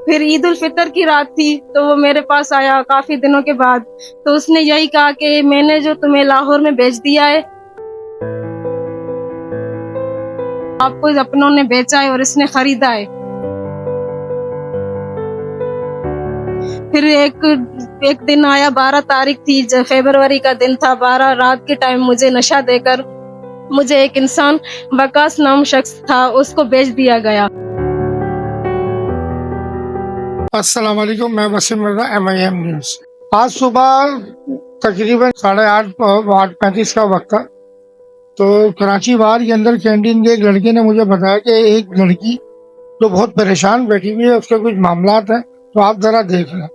پھر عید الفطر کی رات تھی تو وہ میرے پاس آیا کافی دنوں کے بعد، تو اس نے یہی کہا کہ میں نے جو تمہیں لاہور میں بیچ دیا ہے، آپ کو اپنوں نے بیچا ہے اور اس نے خریدا ہے۔ پھر ایک دن آیا، 12 تاریخ تھی، فیبروری کا دن تھا، 12 رات کے ٹائم مجھے نشہ دے کر مجھے ایک انسان وقاص نام شخص تھا، اس کو بیچ دیا گیا۔ السلام علیکم، میں وسیم مرزا، MIM نیوز۔ آج صبح تقریباً 8:35 کا وقت تھا، تو کراچی باہر کے اندر کینٹین کے ایک لڑکے نے مجھے بتایا کہ ایک لڑکی جو بہت پریشان بیٹھی ہوئی ہے، اس کے کچھ معاملات ہیں، تو آپ ذرا دیکھ لیں۔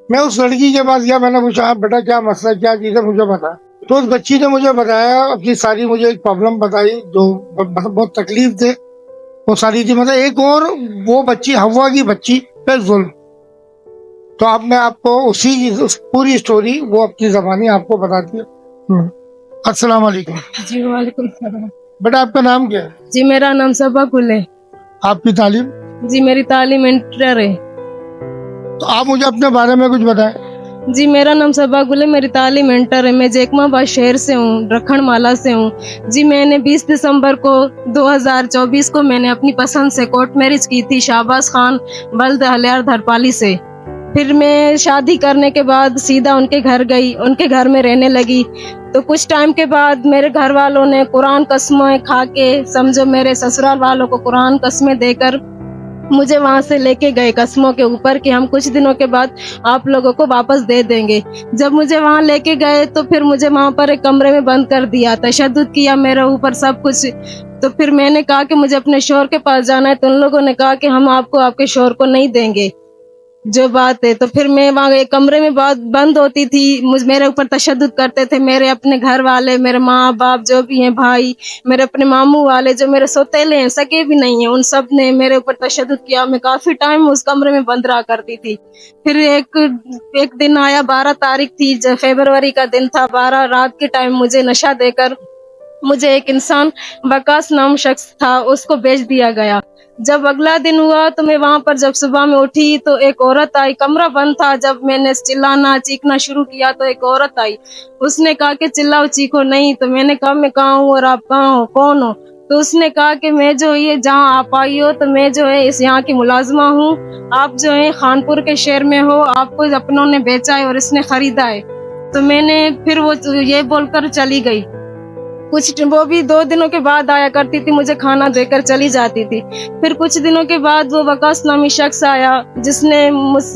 میں اس لڑکی کے پاس گیا، میں نے پوچھا بیٹا کیا مسئلہ، کیا چیز ہے، مجھے بتا۔ تو اس بچی نے مجھے بتایا، اپنی ساری مجھے ایک پرابلم بتائی جو بہت تکلیف دے وہ ساری تھی، مطلب ایک اور وہ بچی ہوا کی بچی پہ ظلم۔ تو اب میں آپ کو اسی پوری اسٹوری وہ اپنی زبانی آپ کو بتاتی ہے۔ السلام علیکم جی وعلیکم السلام۔ بیٹا، آپ کا نام کیا ہے؟ جی میرا نام صبا گل ہے۔ آپ کی تعلیم؟ جی میری تعلیم انٹر ہے۔ تو آپ مجھے اپنے بارے میں کچھ بتائیں۔ جی میرا نام صبا گل ہے، میری تعلیم انٹر ہے، میں جیکما آباد شہر سے ہوں، رکھن مالا سے ہوں۔ جی میں نے 20 دسمبر کو 2024 کو میں نے اپنی پسند سے کورٹ میرج کی تھی شہباز خان بلد ہلیار دھرپالی سے۔ پھر میں شادی کرنے کے بعد سیدھا ان کے گھر گئی، ان کے گھر میں رہنے لگی۔ تو کچھ ٹائم کے بعد میرے گھر والوں نے قرآن قسمیں کھا کے، سمجھو میرے سسرال والوں کو قرآن قسمیں دے کر مجھے وہاں سے لے کے گئے قسموں کے اوپر کہ ہم کچھ دنوں کے بعد آپ لوگوں کو واپس دے دیں گے۔ جب مجھے وہاں لے کے گئے تو پھر مجھے وہاں پر ایک کمرے میں بند کر دیا، تشدد کیا میرے اوپر سب کچھ۔ تو پھر میں نے کہا کہ مجھے اپنے شوہر کے پاس جانا ہے، تو ان لوگوں نے کہا کہ ہم آپ کو آپ کے شوہر کو نہیں دیں گے جو بات ہے۔ تو پھر میں وہاں ایک کمرے میں بند ہوتی تھی، میرے اوپر تشدد کرتے تھے میرے اپنے گھر والے، میرے ماں باپ جو بھی ہیں، بھائی، میرے اپنے ماموں والے جو میرے سوتیلے ہیں، سگے بھی نہیں ہیں، ان سب نے میرے اوپر تشدد کیا۔ میں کافی ٹائم اس کمرے میں بند رہا کرتی تھی۔ پھر ایک دن آیا، 12 تاریخ تھی، فیبروری کا دن تھا، 12 رات کے ٹائم مجھے نشہ دے کر مجھے ایک انسان وقاص نام شخص تھا، اس کو بیچ دیا گیا۔ جب اگلا دن ہوا تو میں وہاں پر جب صبح میں اٹھی تو ایک عورت آئی، کمرہ بند تھا، جب میں نے چلانا چیخنا شروع کیا تو ایک عورت آئی، اس نے کہا کہ چلاؤ چیخو نہیں۔ تو میں نے کہا میں کہاں ہوں اور آپ کہاں ہو، کون ہو؟ تو اس نے کہا کہ میں جو یہ جہاں آپ آئی ہو تو میں جو ہے اس یہاں کی ملازمہ ہوں، آپ جو ہے خانپور کے شہر میں ہو، آپ کو اپنوں نے بیچا ہے اور اس نے خریدا ہے۔ تو میں نے پھر وہ یہ بول کر چلی گئی۔ وہ بھی 2 دنوں کے بعد آیا کرتی تھی، مجھے کھانا دے کر چلی جاتی تھی۔ پھر کچھ دنوں کے بعد وہ وقاص نامی شخص آیا جس نے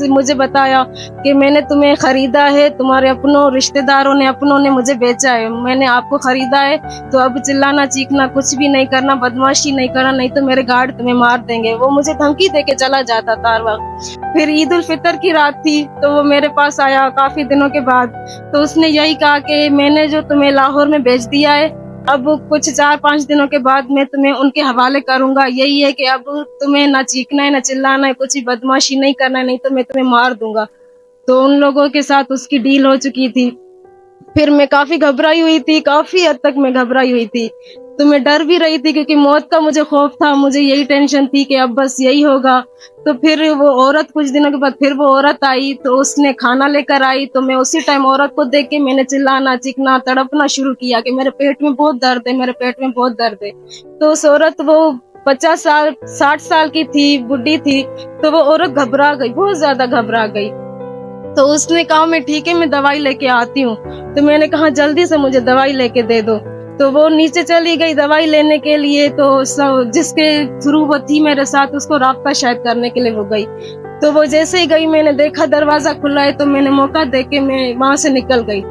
مجھے بتایا کہ میں نے تمہیں خریدا ہے، تمہارے اپنوں رشتہ داروں نے اپنوں نے مجھے بیچا ہے، میں نے آپ کو خریدا ہے، تو اب چلانا چیخنا کچھ بھی نہیں کرنا، بدماشی نہیں کرنا، نہیں تو میرے گارڈ تمہیں مار دیں گے۔ وہ مجھے دھمکی دے کے چلا جاتا تھا ہر وقت۔ پھر عید الفطر کی رات تھی تو وہ میرے پاس آیا کافی دنوں کے بعد، تو اس نے یہی کہا کہ میں نے جو تمہیں لاہور میں بیچ دیا ہے، اب کچھ 4-5 دنوں کے بعد میں تمہیں ان کے حوالے کروں گا، یہی ہے کہ اب تمہیں نہ چیخنا ہے نہ چلانا ہے، کچھ بدماشی نہیں کرنا ہے، نہیں تو میں تمہیں مار دوں گا۔ تو ان لوگوں کے ساتھ اس کی ڈیل ہو چکی تھی۔ پھر میں کافی گھبرائی ہوئی تھی، کافی حد تک میں گھبرائی ہوئی تھی، تو میں ڈر بھی رہی تھی کیونکہ موت کا مجھے خوف تھا، مجھے یہی ٹینشن تھی کہ اب بس یہی ہوگا۔ تو پھر وہ عورت کچھ دنوں کے بعد پھر وہ عورت آئی، تو اس نے کھانا لے کر آئی، تو میں اسی ٹائم عورت کو دیکھ کے میں نے چلانا چیخنا تڑپنا شروع کیا کہ میرے پیٹ میں بہت درد ہے، میرے پیٹ میں بہت درد ہے۔ تو اس عورت وہ 60 سال کی تھی، بڈھی تھی، تو وہ عورت گھبرا گئی، بہت زیادہ گھبرا گئی۔ تو اس نے کہا میں ٹھیک ہے، میں دوائی لے کے آتی ہوں۔ تو میں نے کہا جلدی سے مجھے دوائی لے کے دے دو۔ تو وہ نیچے چلی گئی دوائی لینے کے لیے، تو جس کے تھرو وہ تھی میرے ساتھ، اس کو رابطہ شاید کرنے کے لیے وہ گئی۔ تو وہ جیسے ہی گئی، میں نے دیکھا دروازہ کھلا ہے، تو میں نے موقع دے کے میں وہاں سے نکل گئی۔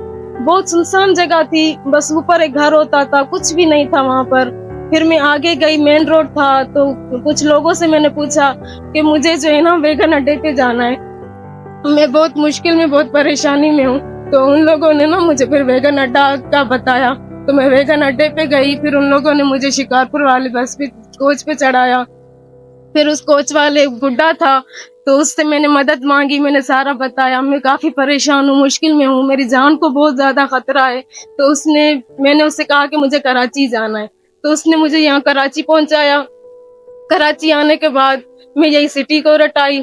بہت سنسان جگہ تھی، بس اوپر ایک گھر ہوتا تھا، کچھ بھی نہیں تھا وہاں پر۔ پھر میں آگے گئی، مین روڈ تھا، تو کچھ لوگوں سے میں نے پوچھا کہ مجھے جو ہے نا ویگن اڈے پہ جانا ہے، میں بہت مشکل میں بہت پریشانی میں ہوں۔ تو ان لوگوں نے نا مجھے پھر ویگن اڈا کا بتایا، تو میں ویگن اڈے پہ گئی۔ پھر ان لوگوں نے مجھے شکارپور والے بس پہ کوچ پہ چڑھایا۔ پھر اس کوچ والے بڈھا تھا، تو اس سے میں نے مدد مانگی، میں نے سارا بتایا، میں کافی پریشان ہوں، مشکل میں ہوں، میری جان کو بہت زیادہ خطرہ ہے۔ تو میں نے اس سے کہا کہ مجھے کراچی جانا ہے، تو اس نے مجھے یہاں کراچی پہنچایا۔ کراچی آنے کے بعد میں یہی سٹی کورٹ آئی۔